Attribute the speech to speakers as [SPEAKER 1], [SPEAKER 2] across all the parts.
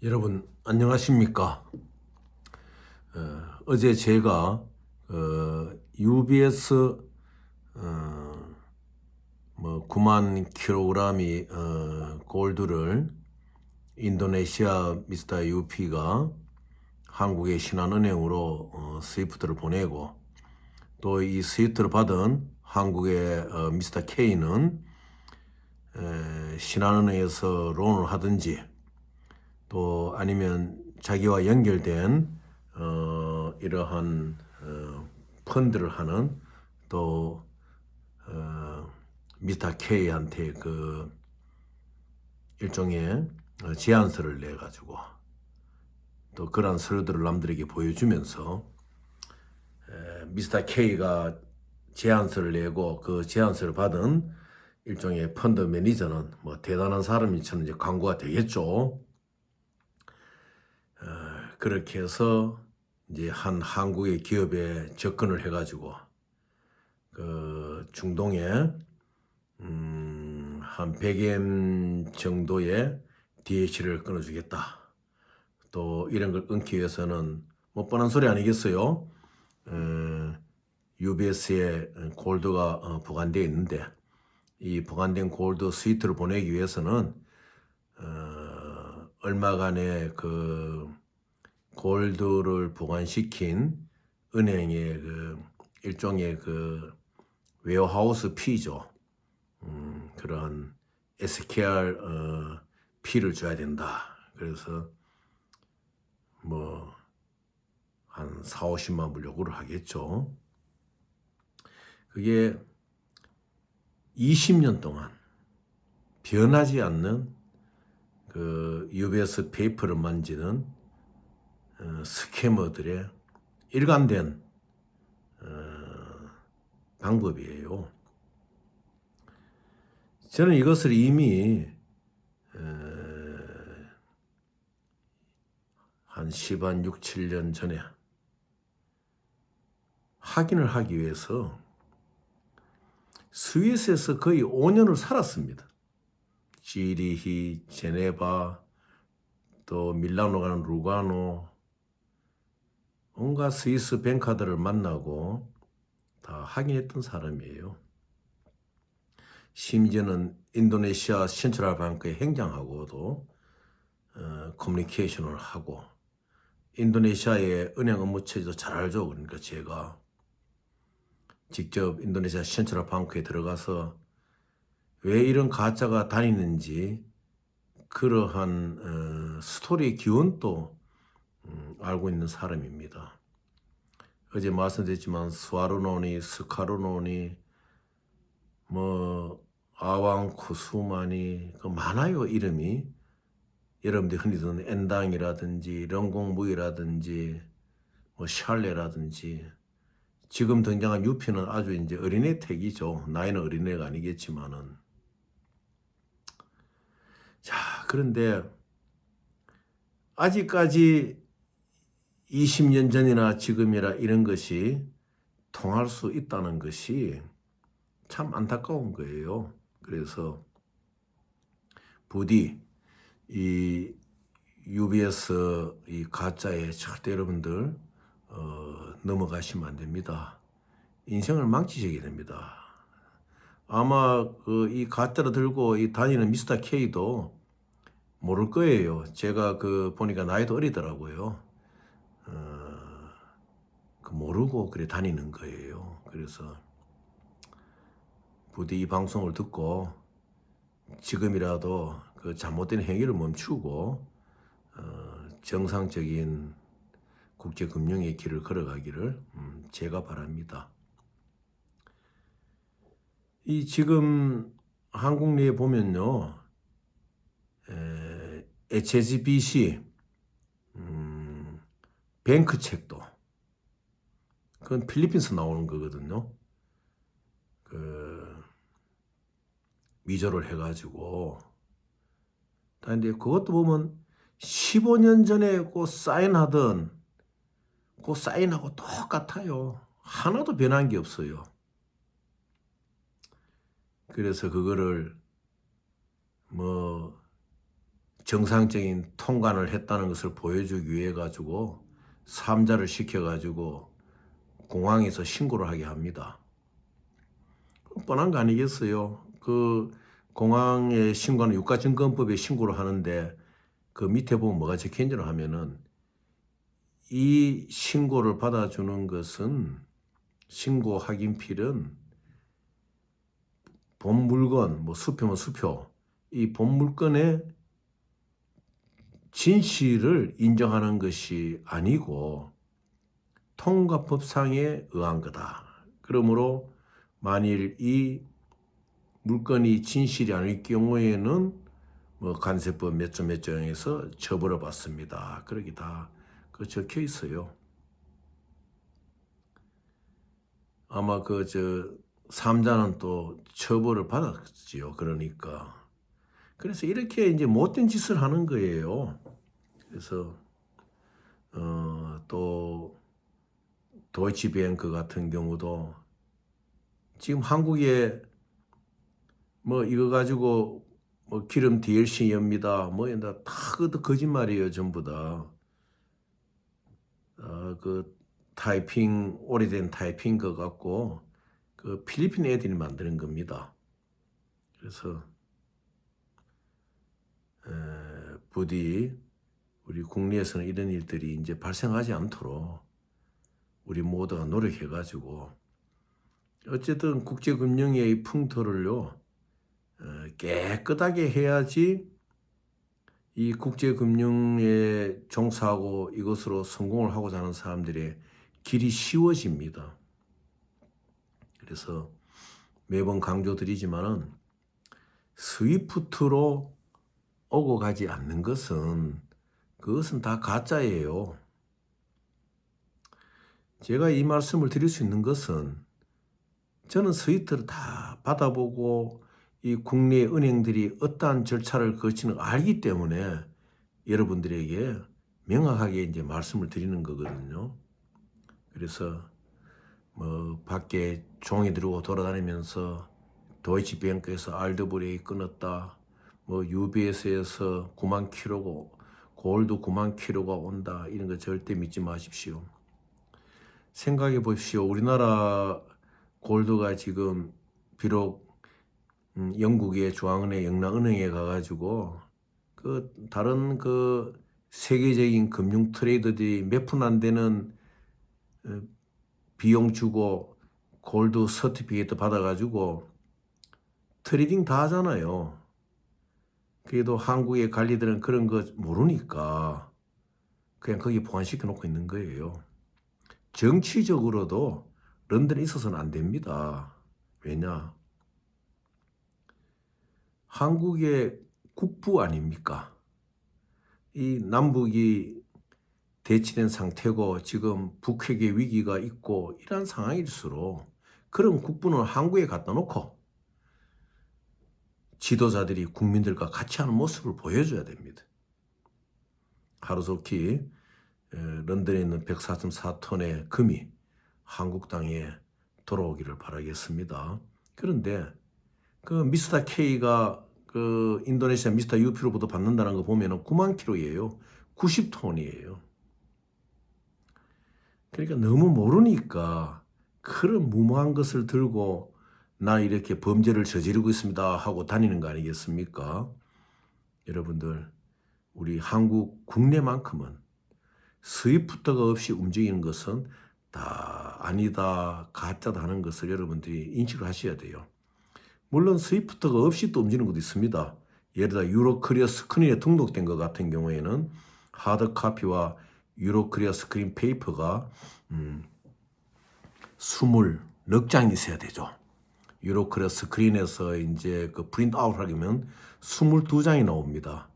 [SPEAKER 1] 여러분 안녕하십니까? 어제 제가 UBS 9만 킬로그램이 골드를 인도네시아 미스터 UP가 한국의 신한은행으로 스위프트를 보내고, 또 이 스위프트를 받은 한국의 미스터 K는 신한은행에서 론을 하든지, 또 아니면 자기와 연결된 이러한 펀드를 하는 또 미스터 K한테 그 일종의 제안서를 내 가지고 또 그러한 서류들을 남들에게 보여주면서 미스터 K가 제안서를 내고 그 제안서를 받은 일종의 펀드 매니저는 뭐 대단한 사람이처럼 이제 광고가 되겠죠. 그렇게 해서 이제 한 한국의 기업에 접근을 해가지고 그 중동에 한 100M 정도의 DH를 끊어주겠다. 또 이런 걸 끊기 위해서는 뭐 뻔한 소리 아니겠어요? UBS에 골드가 보관되어 있는데, 이 보관된 골드 스위트를 보내기 위해서는 얼마간의 그 골드를 보관시킨 은행의 그 일종의 그 웨어하우스 피죠. 그러한 SKR 피를 줘야 된다. 그래서 뭐 한 4, 50만 불 요구를 하겠죠. 그게 20년 동안 변하지 않는 그 UBS 페이퍼를 만지는 스캐머들의 일관된 방법이에요. 저는 이것을 이미 한 6, 7년 전에 확인을 하기 위해서 스위스에서 거의 5년을 살았습니다. 지리히, 제네바, 또 밀라노 가는 루가노, 온갖 스위스 뱅카들을 만나고 다 확인했던 사람이에요. 심지어는 인도네시아 센트럴뱅크의 행장하고도 커뮤니케이션을 하고, 인도네시아의 은행 업무 체제도 잘 알죠. 그러니까 제가 직접 인도네시아 센트럴뱅크에 들어가서 왜 이런 가짜가 다니는지 그러한 스토리 기원도 알고 있는 사람입니다. 어제 말씀드렸지만 스와르노니, 스카르노니, 뭐 아왕 쿠수마니 그 많아요, 이름이. 여러분들이 흔히 듣는 엔당이라든지 런공무이라든지 뭐 샬레라든지, 지금 등장한 유피는 아주 이제 어린애 택이죠. 나이는 어린애가 아니겠지만은. 자, 그런데 아직까지 20년 전이나 지금이라 이런 것이 통할 수 있다는 것이 참 안타까운 거예요. 그래서 부디 이 UBS 이 가짜에 절대 여러분들 넘어가시면 안 됩니다. 인생을 망치시게 됩니다. 아마 그 이 가짜를 들고 이 다니는 미스터 K도 모를 거예요. 제가 그 보니까 나이도 어리더라고요. 그 모르고 그래 다니는 거예요. 그래서 부디 이 방송을 듣고 지금이라도 그 잘못된 행위를 멈추고 정상적인 국제금융의 길을 걸어가기를 제가 바랍니다. 이 지금 한국 내에 보면요, HSBC 뱅크 책도 그건 필리핀에서 나오는 거거든요. 그 위조를 해가지고. 근데 그것도 보면 15년 전에 그 사인하던 그 사인하고 똑같아요. 하나도 변한 게 없어요. 그래서 그거를 뭐 정상적인 통관을 했다는 것을 보여주기 위해 가지고 삼자를 시켜가지고 공항에서 신고를 하게 합니다. 뻔한 거 아니겠어요? 그 공항에 신고하는 유가증권법에 신고를 하는데 그 밑에 보면 뭐가 적혀 있는지 하면은 이 신고를 받아주는 것은 신고 확인필은 본 물건, 뭐 수표면 수표, 이 본 물건의 진실을 인정하는 것이 아니고 통과법상에 의한 거다. 그러므로 만일 이 물건이 진실이 아닐 경우에는 뭐 관세법 몇 조 몇 조에서 처벌을 받습니다. 그러기 다 그 적혀 있어요. 아마 삼자는 또 처벌을 받았지요. 그러니까 그래서 이렇게 이제 못된 짓을 하는 거예요. 그래서 또 도이치뱅크 같은 경우도 지금 한국에 뭐 이거 가지고 뭐 기름 DLC 엽니다. 뭐 다 그것도 거짓말이에요. 전부 다. 그 타이핑 오래된 타이핑 거 갖고 그 필리핀 애들이 만드는 겁니다. 그래서 부디 우리 국내에서는 이런 일들이 이제 발생하지 않도록 우리 모두가 노력해가지고 어쨌든 국제금융의 풍토를요 깨끗하게 해야지 이 국제금융에 종사하고 이것으로 성공을 하고자 하는 사람들의 길이 쉬워집니다. 그래서 매번 강조드리지만은 스위프트로 오고 가지 않는 것은 그것은 다 가짜예요. 제가 이 말씀을 드릴 수 있는 것은 저는 스위프트를 다 받아보고 이 국내 은행들이 어떠한 절차를 거치는 걸 알기 때문에 여러분들에게 명확하게 이제 말씀을 드리는 거거든요. 그래서 뭐 밖에 종이 들고 돌아다니면서 도이치뱅크에서 RWA 끊었다. 뭐 UBS에서 9만 킬로고 골드 9만 킬로가 온다. 이런 거 절대 믿지 마십시오. 생각해 보십시오. 우리나라 골드가 지금 비록 영국의 중앙은행 영락은행에 가가지고 그 다른 그 세계적인 금융 트레이더들이 몇 푼 안 되는 비용 주고 골드 서티피케이트 받아가지고 트레이딩 다 하잖아요. 그래도 한국의 관리들은 그런 거 모르니까 그냥 거기 보관시켜 놓고 있는 거예요. 정치적으로도 런던에 있어서는 안 됩니다. 왜냐? 한국의 국부 아닙니까? 이 남북이 대치된 상태고 지금 북핵의 위기가 있고 이러한 상황일수록 그런 국부는 한국에 갖다 놓고 지도자들이 국민들과 같이 하는 모습을 보여줘야 됩니다. 하루속히 런던에 있는 144톤의 금이 한국 땅에 돌아오기를 바라겠습니다. 그런데 그 미스터 K가 그 인도네시아 미스터 UP로부터 받는다는 거 보면은 9만 킬로예요. 90톤이에요. 그러니까 너무 모르니까 그런 무모한 것을 들고 나 이렇게 범죄를 저지르고 있습니다 하고 다니는 거 아니겠습니까? 여러분들 우리 한국 국내만큼은 스위프트가 없이 움직이는 것은 다 아니다 가짜다 하는 것을 여러분들이 인식을 하셔야 돼요. 물론 스위프트가 없이 또 움직이는 것도 있습니다. 예를 들어 유로코리아 스크린에 등록된 것 같은 경우에는 하드 카피와 유로코리아 스크린 페이퍼가 24장이 있어야 되죠. 유로코리아 스크린에서 이제 그 프린트 아웃 하려면 22장이 나옵니다.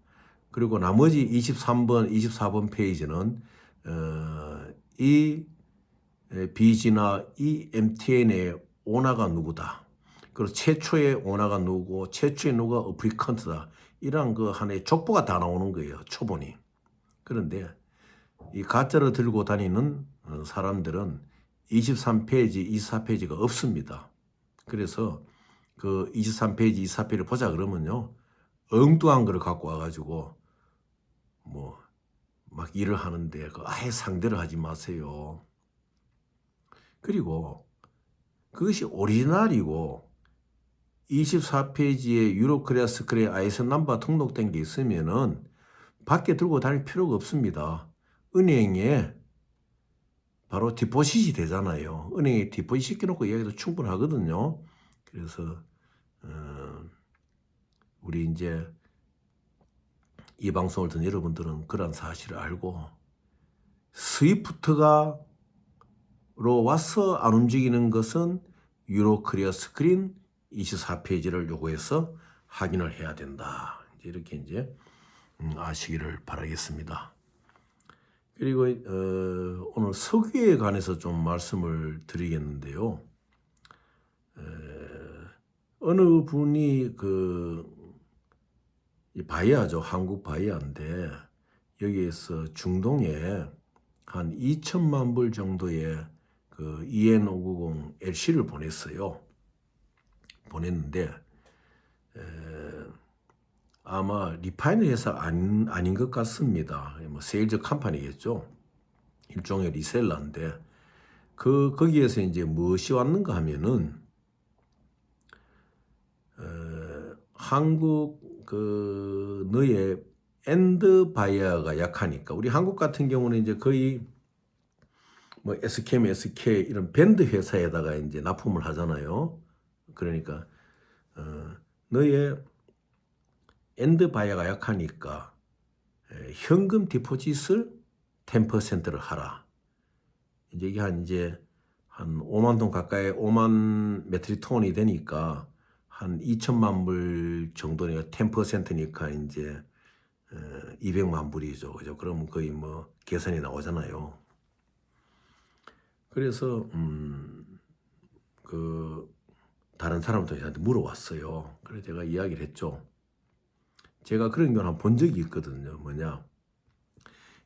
[SPEAKER 1] 그리고 나머지 23번, 24번 페이지는 이 비지나 이 MTN의 오너가 누구다. 그리고 최초의 오너가 누구고 최초의 누가 어플리컨트다. 이런 그 하나의 족보가 다 나오는 거예요. 초본이. 그런데 이 가짜를 들고 다니는 사람들은 23페이지, 24페이지가 없습니다. 그래서 그 23페이지, 24페이지를 보자 그러면요. 엉뚱한 거를 갖고 와가지고 뭐 막 일을 하는데 아예 상대를 하지 마세요. 그리고 그것이 오리지널이고 24페이지에 유로코리아 스크래 ISO 넘버 등록된 게 있으면은 밖에 들고 다닐 필요가 없습니다. 은행에 바로 디포짓이 되잖아요. 은행에 디포짓 시켜놓고 이야기도 충분하거든요. 그래서 우리 이제 이 방송을 듣는 여러분들은 그런 사실을 알고 스위프트가 로 와서 안 움직이는 것은 유로 클리어 스크린 24페이지를 요구해서 확인을 해야 된다. 이렇게 이제 아시기를 바라겠습니다. 그리고 오늘 석유에 관해서 좀 말씀을 드리겠는데요. 어느 분이 이 바이아죠. 한국 바이아인데 여기에서 중동에 한 2천만 불 정도의 그 EN590 LC를 보냈는데 아마 리파이너리 회사 아닌 것 같습니다. 뭐 세일즈 컴퍼니겠죠. 일종의 리셀러인데 거기에서 이제 무엇이 왔는가 하면은 한국 너의 엔드 바이어가 약하니까 우리 한국 같은 경우는 이제 거의 뭐 SKM, SK 이런 밴드 회사에다가 이제 납품을 하잖아요. 그러니까 너의 엔드 바이어가 약하니까 현금 디포짓을 10%를 하라. 이제 이게 한 5만 톤 가까이 5만 메트릭 톤이 되니까 한 2천만 불 정도니까 10%니까 이제 200만 불이죠. 그죠? 그러면 거의 뭐 계산이 나오잖아요. 그래서 다른 사람도 저한테 물어왔어요. 그래서 제가 이야기를 했죠. 제가 그런 걸 한 본 적이 있거든요. 뭐냐?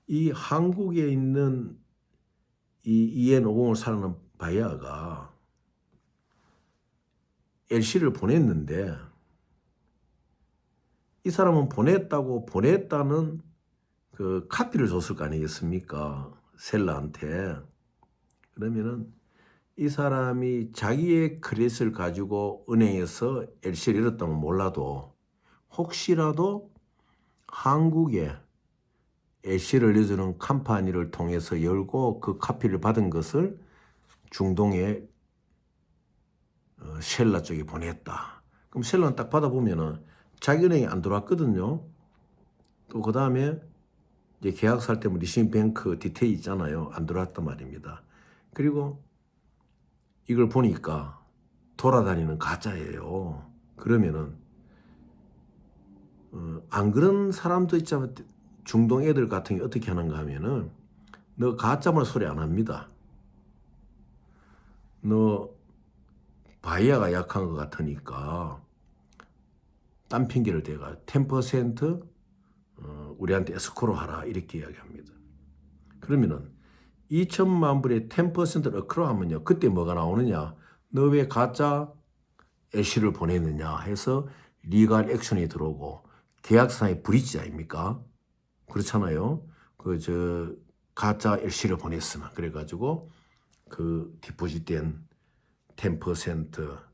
[SPEAKER 1] 이 한국에 있는 이 EN590을 사는 바이아가 LC를 보냈는데 이 사람은 보냈다는 그 카피를 줬을 거 아니겠습니까? 셀러한테. 그러면은 이 사람이 자기의 크레딧을 가지고 은행에서 LC를 잃었다면 몰라도 혹시라도 한국에 LC를 내주는 컴퍼니를 통해서 열고 그 카피를 받은 것을 중동의 셀러 쪽에 보냈다. 그럼 셀러는 딱 받아보면은 자기 은행에 안 들어왔거든요. 또 그 다음에 이제 계약서 할 때 뭐 리싱뱅크 디테일 있잖아요. 안 들어왔단 말입니다. 그리고 이걸 보니까 돌아다니는 가짜예요. 그러면은 안 그런 사람도 있지만 중동 애들 같은 게 어떻게 하는가 하면은 너 가짜말 소리 안 합니다. 너 바이아가 약한 것 같으니까 딴 핑계를 대가 10% 우리한테 에스코로 하라 이렇게 이야기합니다. 그러면은 2천만 불에 10%를 에스코로 하면요. 그때 뭐가 나오느냐? 너 왜 가짜 LC를 보냈느냐 해서 리갈 액션이 들어오고 계약상의 브리지 아닙니까? 그렇잖아요. 가짜 LC를 보냈으면 그래가지고 그 디포짓된 10%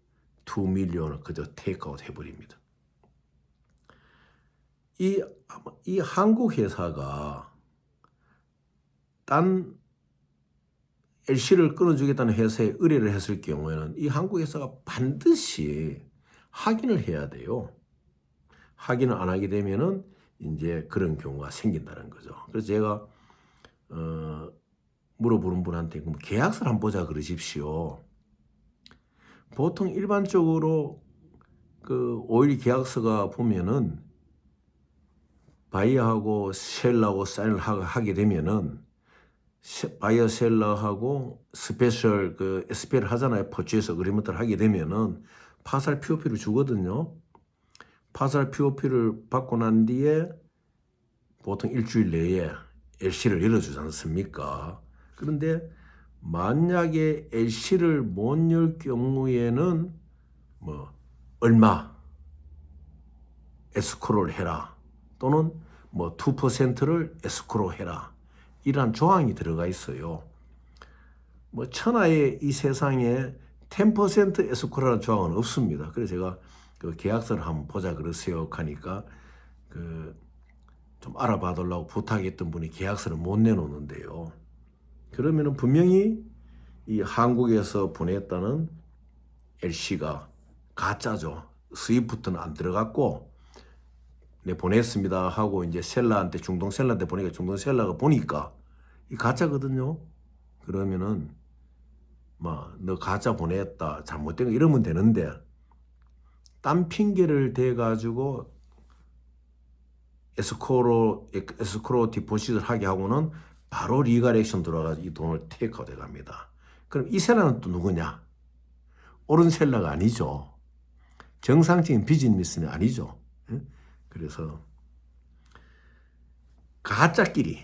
[SPEAKER 1] 2 밀리언을 그저 테이크아웃 해버립니다. 이 한국 회사가 딴 LC를 끊어주겠다는 회사에 의뢰를 했을 경우에는 이 한국 회사가 반드시 확인을 해야 돼요. 확인을 안 하게 되면은 이제 그런 경우가 생긴다는 거죠. 그래서 제가 물어보는 분한테 그럼 계약서를 한번 보자 그러십시오. 보통 일반적으로 그 오일 계약서가 보면은 바이어하고 셀러하고 사인을 하게 되면은 바이어 셀러하고 스페셜 SP를 하잖아요. 퍼치에서 어그리먼트를 하게 되면은 파살 POP를 주거든요. 파살 POP를 받고 난 뒤에 보통 일주일 내에 LC를 열어주지 않습니까? 그런데 만약에 LC를 못 열 경우에는 뭐 얼마 에스코를 해라 또는 뭐 2%를 에스크로 해라. 이러한 조항이 들어가 있어요. 뭐 천하의 이 세상에 10% 에스크로라는 조항은 없습니다. 그래서 제가 그 계약서를 한번 보자 그러세요 하니까 그 좀 알아봐 달라고 부탁했던 분이 계약서를 못 내놓는데요. 그러면은 분명히 이 한국에서 보냈다는 LC가 가짜죠. 스위프트는 안 들어갔고, 네, 보냈습니다 하고 이제 셀러한테, 중동 셀러한테 보니까 중동 셀러가 보니까 이 가짜거든요. 그러면은 너 가짜 보냈다, 잘못된 거 이러면 되는데, 딴 핑계를 대가지고 에스크로 디포짓을 하게 하고는 바로 리갈 액션 들어가서 이 돈을 테이크아웃 해 갑니다. 그럼 이 셀러는 또 누구냐? 옳은 셀러가 아니죠. 정상적인 비즈니스는 아니죠. 그래서 가짜끼리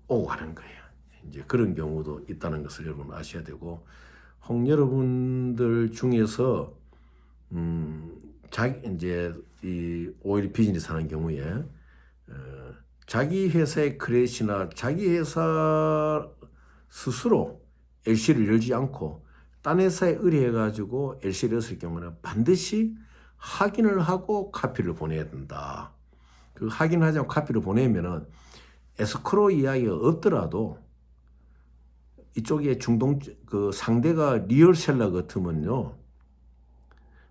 [SPEAKER 1] 오고 가는 거예요. 이제 그런 경우도 있다는 것을 여러분 아셔야 되고, 혹 여러분들 중에서 이제 이 오일 비즈니스 하는 경우에 자기 회사의 크래시나 자기 회사 스스로 LC를 열지 않고 딴 회사에 의뢰해가지고 LC를 열었을 경우는 반드시 확인을 하고 카피를 보내야 된다. 그 확인하지 않고 카피를 보내면은 에스크로 이야기가 없더라도 이쪽에 중동 그 상대가 리얼셀러 같으면요,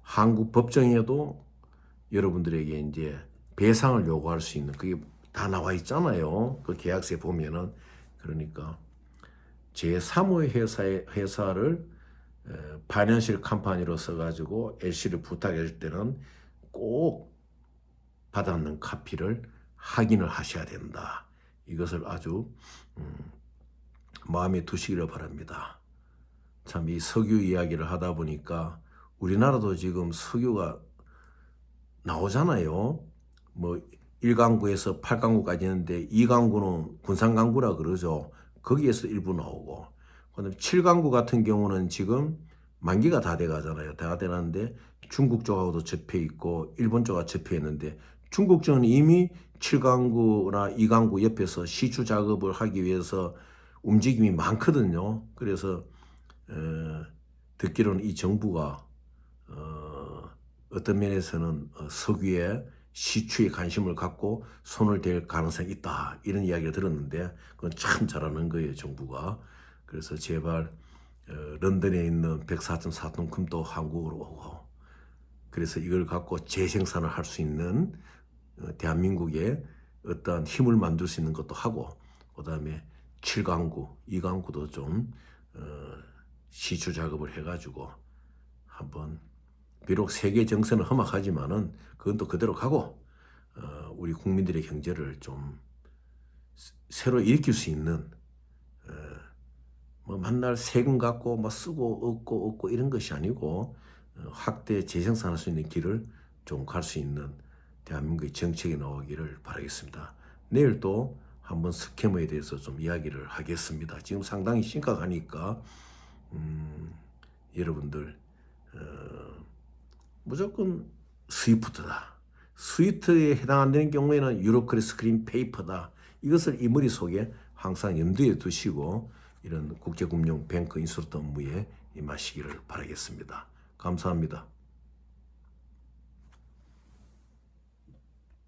[SPEAKER 1] 한국 법정에도 여러분들에게 이제 배상을 요구할 수 있는 그게 다 나와 있잖아요. 그 계약서에 보면은. 그러니까 제3의 회사를 파이낸셜 컴퍼니로 써가지고 LC를 부탁할 때는 꼭 받았는 카피를 확인을 하셔야 된다. 이것을 아주 마음에 두시기를 바랍니다. 참 이 석유 이야기를 하다 보니까 우리나라도 지금 석유가 나오잖아요. 뭐 1강구에서 8강구까지 있는데 2강구는 군산강구라 그러죠. 거기에서 일부 나오고, 그다음에 7강구 같은 경우는 지금 만기가 다 돼가잖아요. 다 돼가는데 중국 쪽하고도 접해 있고 일본 쪽하고 접해 있는데, 중국 쪽은 이미 7강구나 2강구 옆에서 시추 작업을 하기 위해서 움직임이 많거든요. 그래서 듣기로는 이 정부가 어떤 면에서는 석유에 시추에 관심을 갖고 손을 댈 가능성이 있다, 이런 이야기를 들었는데 그건 참 잘하는 거예요, 정부가. 그래서 제발 런던에 있는 104.4톤 금도 한국으로 오고, 그래서 이걸 갖고 재생산을 할 수 있는 대한민국에 어떤 힘을 만들 수 있는 것도 하고, 그다음에 7강구, 2강구도 좀 시추 작업을 해가지고 한번, 비록 세계 정세는 험악하지만은 그건 또 그대로 가고 우리 국민들의 경제를 좀 새로 일으킬 수 있는, 뭐 만날 세금 갖고 뭐 쓰고 얻고 이런 것이 아니고 확대 재생산할 수 있는 길을 좀 갈 수 있는 대한민국의 정책이 나오기를 바라겠습니다. 내일 또 한번 스캐머에 대해서 좀 이야기를 하겠습니다. 지금 상당히 심각하니까 여러분들 무조건 스위프트다. 스위프트에 해당 안 되는 경우에는 유로크레 스크린 페이퍼다. 이것을 이 머릿속에 항상 염두에 두시고 이런 국제금융 뱅크 인수르트 업무에 임하시기를 바라겠습니다. 감사합니다.